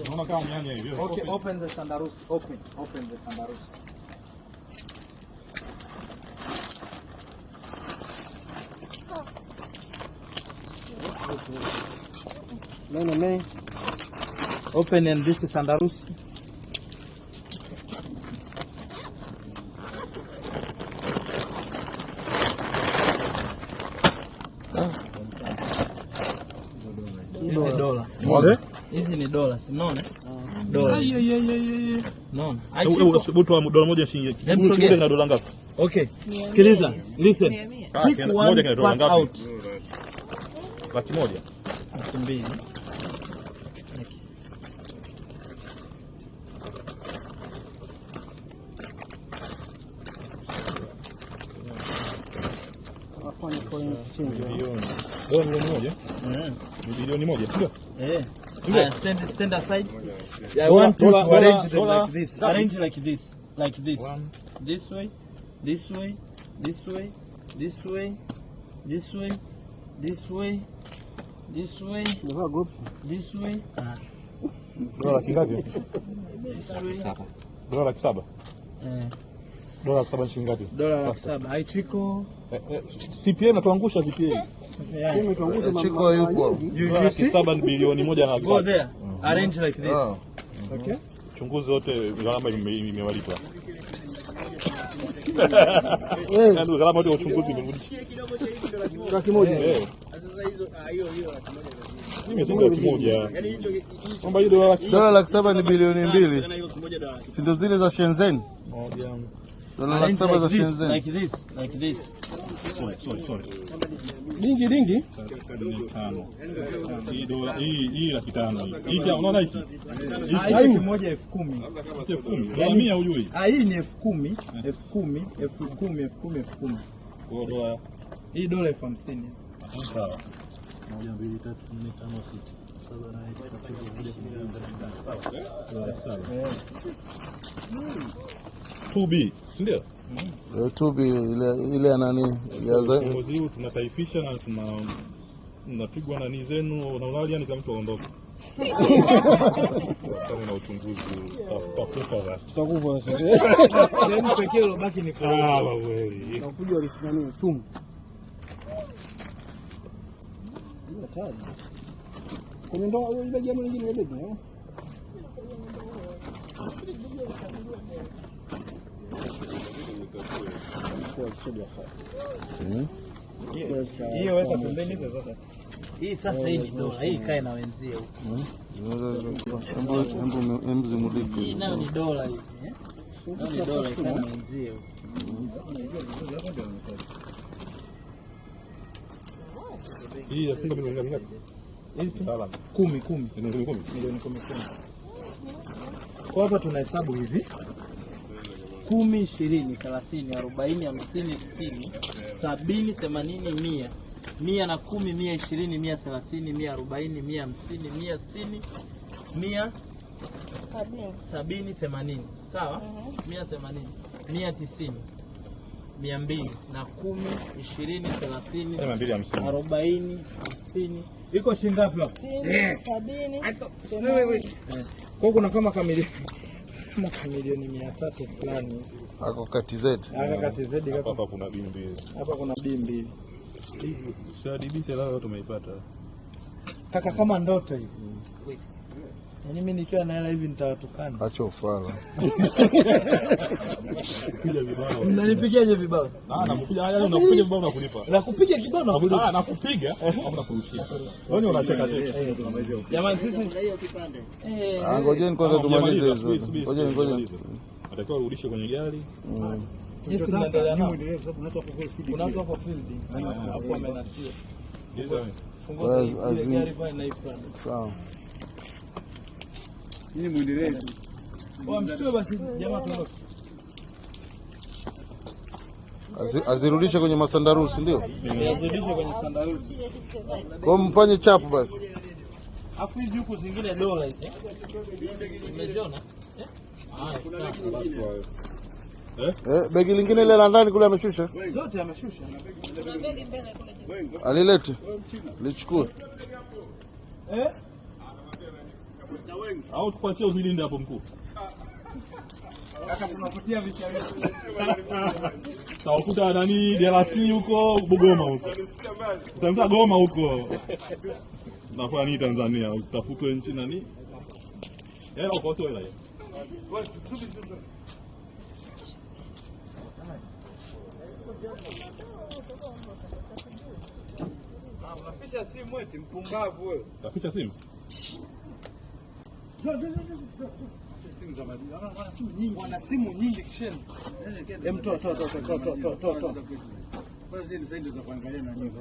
Naona kama nyanya hivi. Okay, open the sandarusi. Open the sandarusi. No. Open and this is sandarusi. Hizi dola. Hizi ni dola, si unaona? Dola. Naona. Buto dola moja shilingi. Hebu na dola ngapi? Okay. Sikiliza. Listen. Pick one part out. Laki moja. 200. Afanye foreign exchange. Milioni moja? Milioni moja, ndio? Stand aside. I want to arrange them like this. Arrange like this. Like this. This way. This way. This way. This way. This way. This way. This way. This way. Dola kingapi? This way. Dola 7. Dola 7 shilingi ngapi? Dola 7. Hai Chiko. CPA natuangusha CPA. Chiko yupo. Dola 7 bilioni moja na go there. Arrange like this. Okay? Chunguzi wote gharama imewalipa. Ndio gharama yote uchunguzi imerudisha. Laki moja. Sasa hizo hiyo laki moja. Nimesema laki moja. Yaani hicho kwamba hiyo dola laki 7 ni bilioni 2. Si ndio zile za Shenzhen? Dola laki 7 za Shenzhen. Like this. Sorry. Dingi. Hii dola hii laki 5 hii. Hii unaona hiki? Hii kimoja 10,000. 10,000. Dola 100 hujui. Hii ni 10,000, 10,000. Kwa dola hii dola 50,000. Sawa. 1 2 3 4 5 6 7 8 2B, si ndio? 2B ile ya nani ya Kiongozi huu tunataifisha na tunapigwa nani zenu na unalia ni kama mtu aondoke. Kama na uchunguzi tutakufa basi. tutakufa sasa. Sehemu pekee ilobaki ni kwa kweli. Nakuja walisimamia sumu. Hiyo tayari. Kwenye ndoa hiyo ile jambo lingine ile ndio. Hiyo weka pembeni hivyo sasa. Hii sasa hii ni dola, hii kae na wenzie huko. Embu zimulike. Hii nayo ni dola hizi, Nayo ni dola kae na wenzie huko. Hii yafunga milioni ngapi? 10. Milioni 10. Kwa hapa tunahesabu hivi. 10, 20, 30, 40, 50, 60, 70, 80, 100. 100 na 10, 120, 130, 140, 150, 160, 100, 70, 80. Sawa? 180, 190, 200 na 10, 20, 30, 40, 50. Iko shilingi ngapi hapo? 70. Kwa kuna kama kamilioni 300 fulani. Ako kati zetu. Hapa kuna B mbili. Hapa kuna B mbili. Sio DB leo tumeipata. Kaka kama ndoto hivi. Yaani mimi nikiwa na hela hivi nitawatukana. Acha ufala. Kuja vibao. Unanipigiaje vibao? Nakupiga leo nakupiga vibao na kulipa. Nakupiga kibao na kulipa. Nakupiga au nakurushia. Wewe unacheka tena. Jamani sisi hiyo kipande. Ngojeni kwanza tumalize hizo. Ngojeni. Atakiwa urudishe kwenye gari. Jinsi mnaendelea nao. Kuna watu wako field. Hapo wamenasia. Fungua ile gari pale na ifrani. Sawa. Ni muendelee tu. Mshtue basi jamaa tuondoke. Azirudishe kwenye masandarusi ndio? Azirudishe kwenye sandarusi. Kwa mfanye chapu basi. Afu hizi huko zingine dola hizi. Umeziona? Begi lingine ile la ndani kule ameshusha. Zote ameshusha. Alilete. Lichukue. Au tukuachie uzilinde hapo mkuu. Kaka tunakutia vishauri. Tawakuta nani DRC huko Bugoma huko. Utakuta Goma huko. Na kwa nini Tanzania utafutwe nchi nani? Hela uko sio hela hiyo. Unaficha simu eti mpumbavu wewe. Taficha simu? Wana simu nyingi kishenzi. Kwanza hizi za kuangalia na nini?